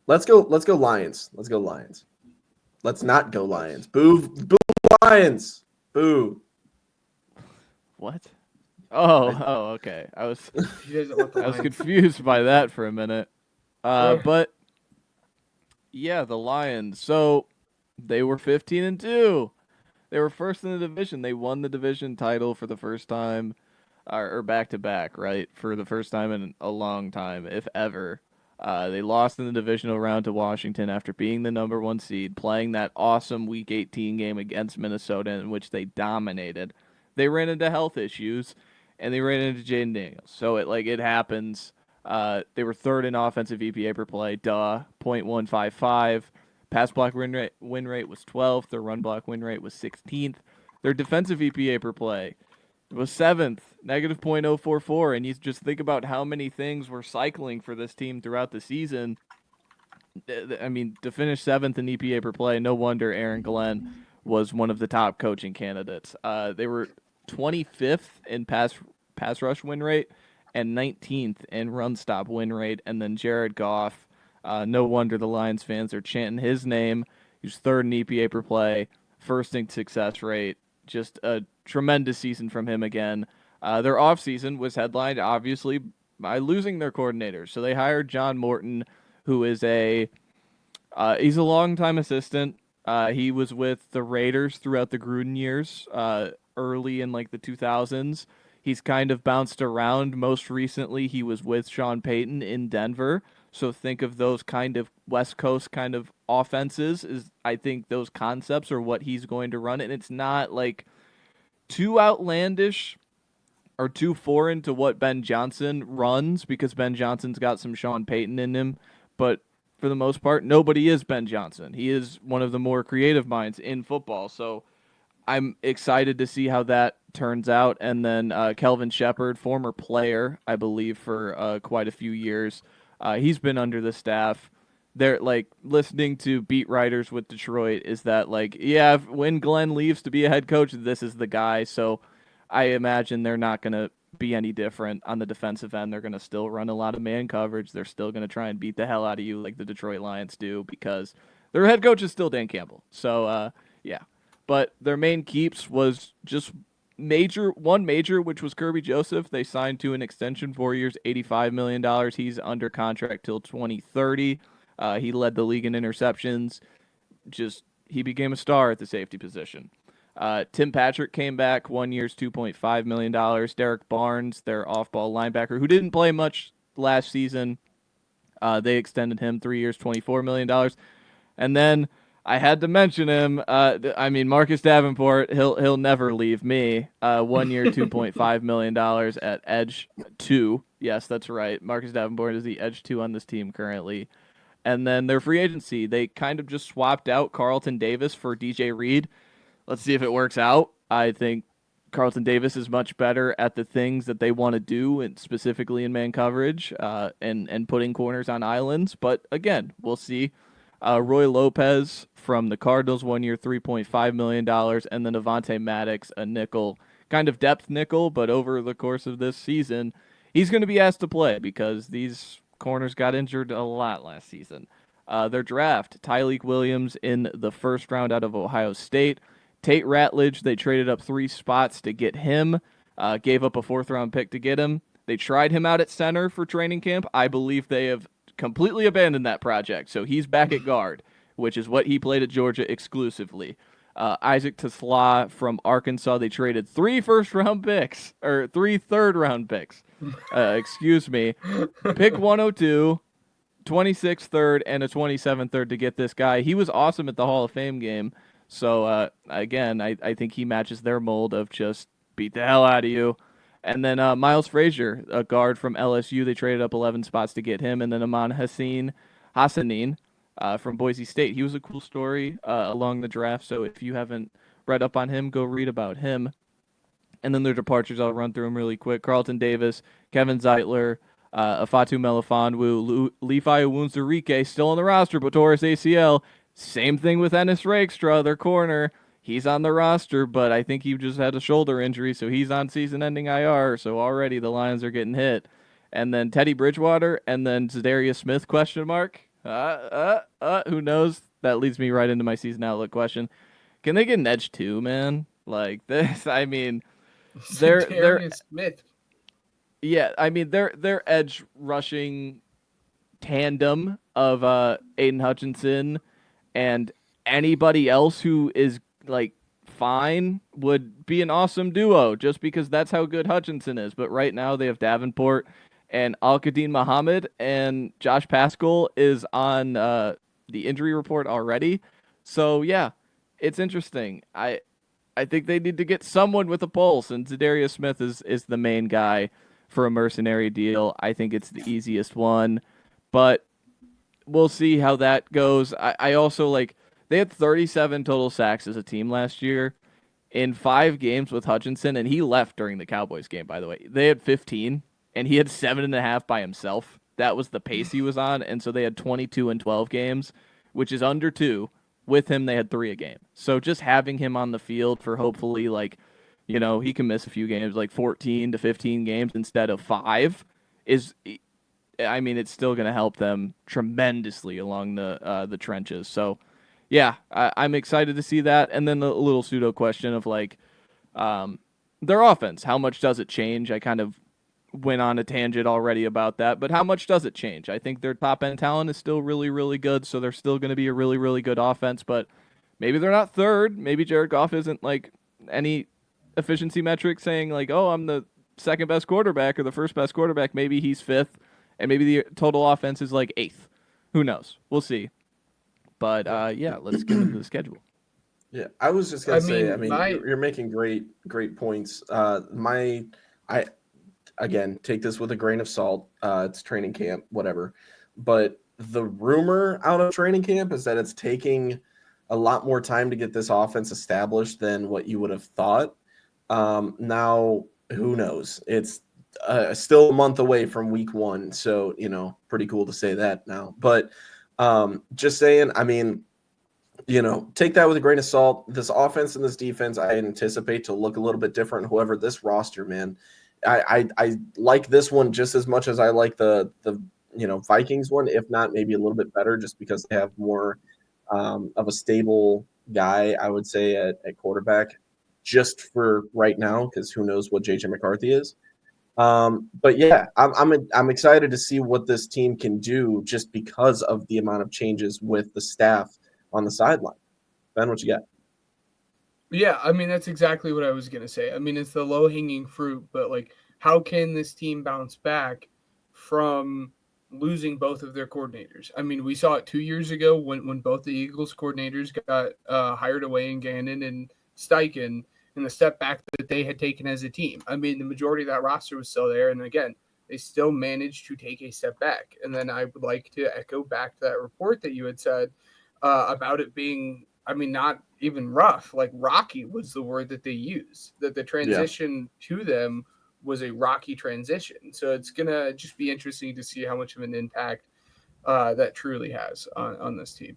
Let's go Lions. Let's go Lions. Let's not go Lions. Boo Lions. Boo. What? Oh, okay. I was He doesn't want the I was Lions. confused by that for a minute. But yeah, the Lions. So they were 15-2. They were first in the division. They won the division title for the first time, or back to back, right? For the first time in a long time, if ever. They lost in the divisional round to Washington after being the number 1 seed, playing that awesome Week 18 game against Minnesota in which they dominated. They ran into health issues, and they ran into Jaden Daniels. So it happens. They were third in offensive EPA per play, .155. Pass block win rate was 12th. Their run block win rate was 16th. Their defensive EPA per play was 7th, negative .044. And you just think about how many things were cycling for this team throughout the season. I mean, to finish 7th in EPA per play, no wonder Aaron Glenn was one of the top coaching candidates. They were 25th in pass rush win rate and 19th in run stop win rate. And then Jared Goff, no wonder the Lions fans are chanting his name. He's 3rd in EPA per play, 1st in success rate. Just a tremendous season from him again. Their offseason was headlined, obviously, by losing their coordinators. So they hired John Morton, who is he's a longtime assistant. He was with the Raiders throughout the Gruden years, early in like the 2000s. He's kind of bounced around. Most recently, he was with Sean Payton in Denver. So think of those kind of West Coast kind of offenses. I think those concepts are what he's going to run. And it's not like too outlandish or too foreign to what Ben Johnson runs, because Ben Johnson's got some Sean Payton in him. But for the most part, nobody is Ben Johnson. He is one of the more creative minds in football. So I'm excited to see how that turns out. And then Kelvin Shepard, former player, I believe, for quite a few years. He's been under the staff. They're like listening to beat writers with Detroit is that like, yeah, when Glenn leaves to be a head coach, this is the guy. So I imagine they're not going to be any different on the defensive end. They're going to still run a lot of man coverage. They're still going to try and beat the hell out of you like the Detroit Lions do, because their head coach is still Dan Campbell. So, yeah. But their main keeps was just one major, which was Kirby Joseph. They signed to an extension, 4 years, $85 million. He's under contract till 2030. He led the league in interceptions. He became a star at the safety position. Tim Patrick came back, 1 year's $2.5 million. Derek Barnes, their off-ball linebacker, who didn't play much last season, they extended him 3 years, $24 million. And then I had to mention him. Marcus Davenport, he'll never leave me. 1 year, $2.5 million at Edge 2. Yes, that's right. Marcus Davenport is the Edge 2 on this team currently. And then their free agency, they kind of just swapped out Carlton Davis for DJ Reed. Let's see if it works out. I think Carlton Davis is much better at the things that they want to do, and specifically in man coverage and putting corners on islands. But again, we'll see. Roy Lopez from the Cardinals, 1 year, $3.5 million. And then Avonte Maddox, a nickel, kind of depth nickel, but over the course of this season, he's going to be asked to play because these corners got injured a lot last season. Their draft, Tyleik Williams in the first round out of Ohio State. Tate Ratledge, they traded up 3 spots to get him, gave up a 4th-round pick to get him. They tried him out at center for training camp. I believe they have completely abandoned that project, so he's back at guard, which is what he played at Georgia exclusively. Isaac Tesla from Arkansas, they traded 3 first-round picks, or 3 third-round picks. Excuse me. Pick 102, 26th third, and a 27th third to get this guy. He was awesome at the Hall of Fame game. So, again, I think he matches their mold of just beat the hell out of you. And then Miles Frazier, a guard from LSU, they traded up 11 spots to get him. And then Amon Hassanin from Boise State. He was a cool story along the draft, so if you haven't read up on him, go read about him. And then their departures, I'll run through them really quick. Carlton Davis, Kevin Zeitler, Afatu Melifonwu, Levi Owunzurike, still on the roster, but tore his ACL. Same thing with Ennis Rakestraw, their corner. He's on the roster, but I think he just had a shoulder injury, so he's on season-ending IR, so already the Lions are getting hit. And then Teddy Bridgewater, and then Zadarius Smith, question mark. Who knows? That leads me right into my season outlook question. Can they get an edge too, man? Like this, I mean, they're Darius Smith. yeah, I mean their edge rushing tandem of Aiden Hutchinson and anybody else who is like fine would be an awesome duo just because that's how good Hutchinson is. But right now they have Davenport and Al-Qadim Muhammad, and Josh Pascal is on the injury report already. So yeah, it's interesting. I think they need to get someone with a pulse, and Zadarius Smith is the main guy for a mercenary deal. I think it's the easiest one, but we'll see how that goes. I also like they had 37 total sacks as a team last year in 5 games with Hutchinson, and he left during the Cowboys game, by the way. They had 15, and he had 7.5 by himself. That was the pace he was on, and so they had 22 and 12 games, which is under 2. With him, they had 3 a game. So just having him on the field for hopefully, like, he can miss a few games, like 14 to 15 games instead of 5, is, I mean, it's still going to help them tremendously along the trenches. So, yeah, I'm excited to see that. And then the little pseudo question of like their offense. How much does it change? I kind of went on a tangent already about that, but how much does it change? I think their top end talent is still really, really good, so they're still going to be a really, really good offense. But maybe they're not third. Maybe Jared Goff isn't like any efficiency metric saying like, oh, I'm the second best quarterback or the first best quarterback. Maybe he's fifth, and maybe the total offense is like 8th. Who knows? We'll see. But yeah, let's get into the schedule. Yeah, I was just gonna say. mean, You're making great points. I again take this with a grain of salt. It's training camp, whatever. But the rumor out of training camp is that it's taking a lot more time to get this offense established than what you would have thought. Now, who knows? It's still a month away from week 1, so pretty cool to say that now. But just saying, I mean, take that with a grain of salt. This offense and this defense, I anticipate to look a little bit different. However, this roster, man, I like this one just as much as I like the Vikings one, if not maybe a little bit better, just because they have more of a stable guy, I would say, at quarterback, just for right now, because who knows what JJ McCarthy is. But yeah, I'm excited to see what this team can do just because of the amount of changes with the staff on the sideline. Ben, what you got? Yeah, I mean, that's exactly what I was going to say. I mean, it's the low-hanging fruit, but like, how can this team bounce back from losing both of their coordinators? I mean, we saw it 2 years ago when both the Eagles coordinators got hired away in Gannon and Steichen, and the step back that they had taken as a team. I mean, the majority of that roster was still there, and again, they still managed to take a step back. And then I would like to echo back to that report that you had said about it being, I mean, not even rough, like rocky was the word that they used, that the transition to them was a rocky transition. So it's going to just be interesting to see how much of an impact that truly has on this team.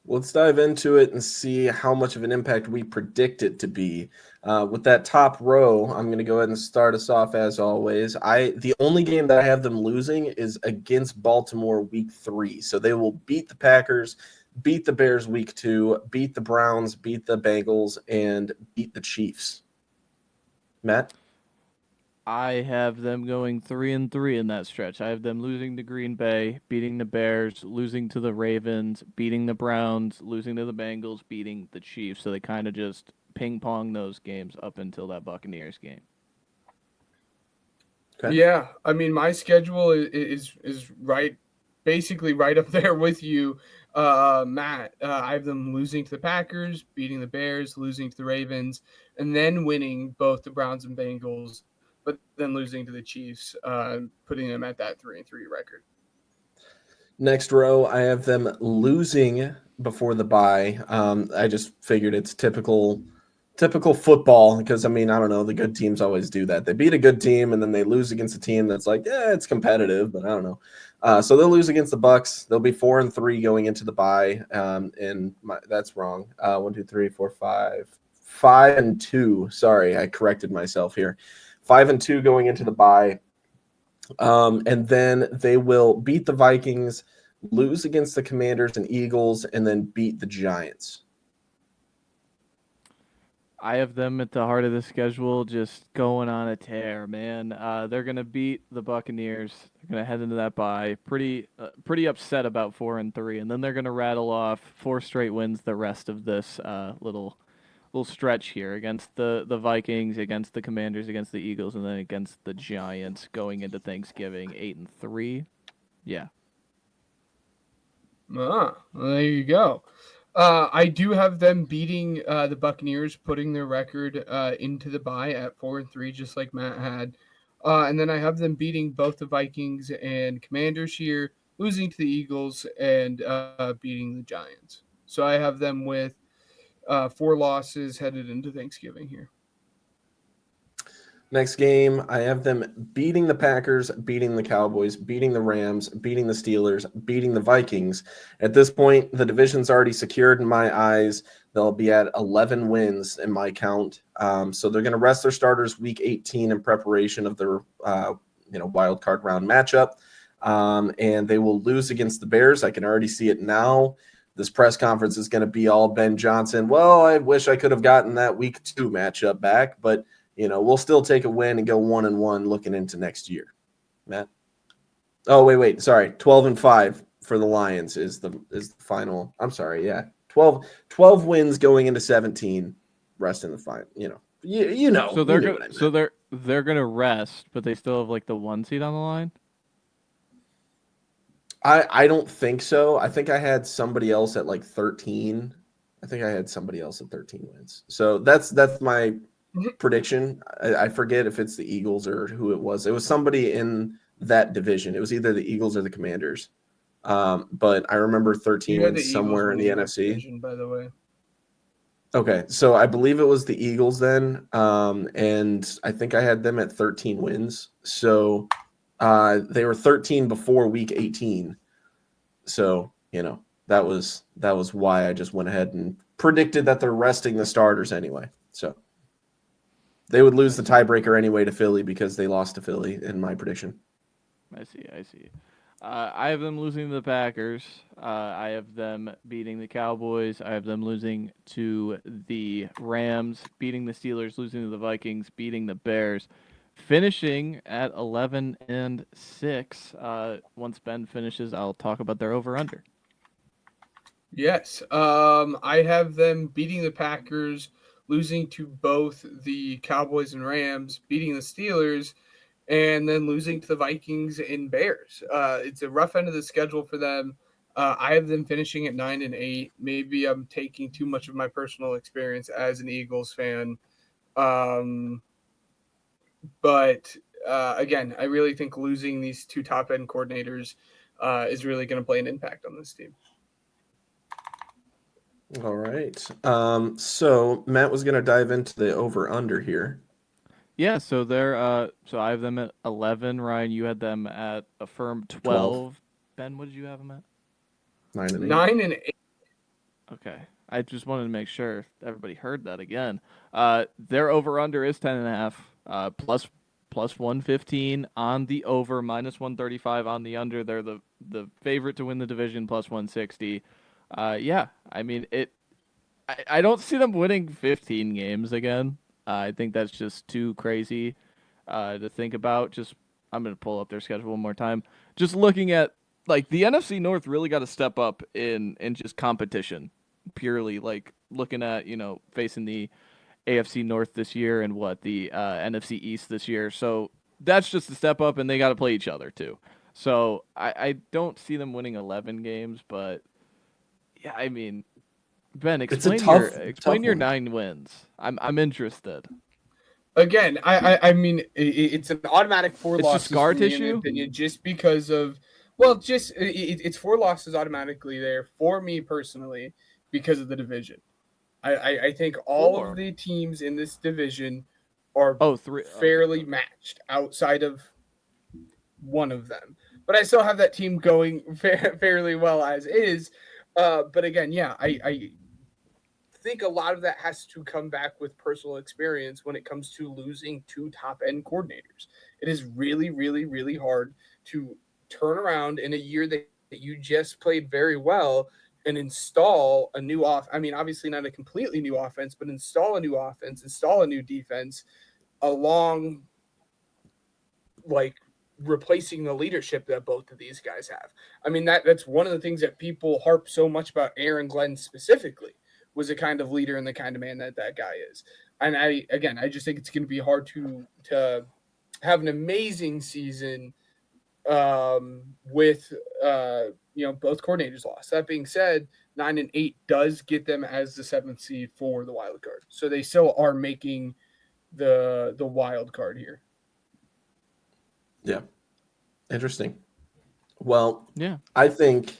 Let's dive into it and see how much of an impact we predict it to be. With that top row, I'm going to go ahead and start us off as always. The only game that I have them losing is against Baltimore week 3. So they will beat the Packers, beat the Bears week 2, beat the Browns, beat the Bengals, and beat the Chiefs. Matt? I have them going 3-3 in that stretch. I have them losing to Green Bay, beating the Bears, losing to the Ravens, beating the Browns, losing to the Bengals, beating the Chiefs. So they kind of just ping pong those games up until that Buccaneers game. Okay. Yeah, I mean, my schedule is right, basically right up there with you, Matt. I have them losing to the Packers, beating the Bears, losing to the Ravens, and then winning both the Browns and Bengals, but then losing to the Chiefs, putting them at that 3-3 record. Next row, I have them losing before the bye. I just figured it's typical football because, I mean, I don't know. The good teams always do that. They beat a good team and then they lose against a team that's like, yeah, it's competitive, but I don't know. So they'll lose against the Bucks. They'll be 4-3 going into the bye. That's wrong. 1, 2, 3, 4, 5. 5-2. Sorry, I corrected myself here. 5-2 going into the bye. And then they will beat the Vikings, lose against the Commanders and Eagles, and then beat the Giants. I have them at the heart of the schedule, just going on a tear, man. They're gonna beat the Buccaneers. They're gonna head into that bye, pretty upset about 4-3, and then they're gonna rattle off 4 straight wins the rest of this little stretch here against the Vikings, against the Commanders, against the Eagles, and then against the Giants going into Thanksgiving 8-3. Yeah. Well, there you go. I do have them beating the Buccaneers, putting their record into the bye at 4-3, just like Matt had. And then I have them beating both the Vikings and Commanders here, losing to the Eagles and beating the Giants. So I have them with 4 losses headed into Thanksgiving here. Next game, I have them beating the Packers, beating the Cowboys, beating the Rams, beating the Steelers, beating the Vikings. At this point, the division's already secured in my eyes. They'll be at 11 wins in my count. So they're going to rest their starters week 18 in preparation of their wild card round matchup. And they will lose against the Bears. I can already see it now. This press conference is going to be all Ben Johnson. Well, I wish I could have gotten that week 2 matchup back, but we'll still take a win and go 1-1 looking into next year. Matt? Oh, wait. Sorry. 12-5 for the Lions is the final. I'm sorry. Yeah. 12 wins going into 17, rest in the final. So they're gonna rest, but they still have like the 1 seed on the line. I don't think so. I think I had somebody else at like 13. I think I had somebody else at 13 wins. So that's my prediction. I forget if it's the Eagles or who it was. It was somebody in that division. It was either the Eagles or the Commanders. But I remember 13 wins somewhere in the NFC. Division, by the way. Okay, so I believe it was the Eagles then, and I think I had them at 13 wins. So they were 13 before week 18. So that was why I just went ahead and predicted that they're resting the starters anyway. So they would lose the tiebreaker anyway to Philly because they lost to Philly in my prediction. I see. I have them losing to the Packers. I have them beating the Cowboys. I have them losing to the Rams, beating the Steelers, losing to the Vikings, beating the Bears, finishing at 11-6. Once Ben finishes, I'll talk about their over/under. Yes. I have them beating the Packers, losing to both the Cowboys and Rams, beating the Steelers, and then losing to the Vikings and Bears. It's a rough end of the schedule for them. I have them finishing at 9-8. Maybe I'm taking too much of my personal experience as an Eagles fan. But again, I really think losing these 2 top end coordinators is really going to play an impact on this team. All right. So Matt was going to dive into the over/under here. Yeah, so they're so I have them at 11. Ryan, you had them at a firm 12. Ben, what did you have them at? 9-8. 9-8. Okay. I just wanted to make sure everybody heard that again. Their over/under is 10.5. Plus 115 on the over, minus 135 on the under. They're the favorite to win the division, plus 160. Yeah, I mean it. I don't see them winning 15 games again. I think that's just too crazy to think about. I'm going to pull up their schedule one more time. Just looking at, like, the NFC North really got to step up in just competition, purely. Like, looking at, facing the AFC North this year and the NFC East this year. So that's just a step up, and they got to play each other, too. So I don't see them winning 11 games, but, yeah, I mean... Ben, explain your 9 wins. I'm interested. Again, I mean it's an automatic 4 it's losses. Just scar for me, tissue, in my opinion, just because of it's 4 losses automatically there for me personally because of the division. I think all of the teams in this division are fairly matched outside of one of them, but I still have that team going fairly well as is. But again, yeah, I think a lot of that has to come back with personal experience when it comes to losing 2 top end coordinators. It is really, really, really hard to turn around in a year that you just played very well and install a new I mean, obviously not a completely new offense, but install a new offense, install a new defense along like replacing the leadership that both of these guys have. I mean, that's one of the things that people harp so much about Aaron Glenn specifically, was the kind of leader and the kind of man that guy is. And I just think it's going to be hard to have an amazing season with both coordinators lost. That being said, 9-8 does get them as the 7th seed for the wild card, so they still are making the wild card here. Yeah, interesting. Well, Yeah, I think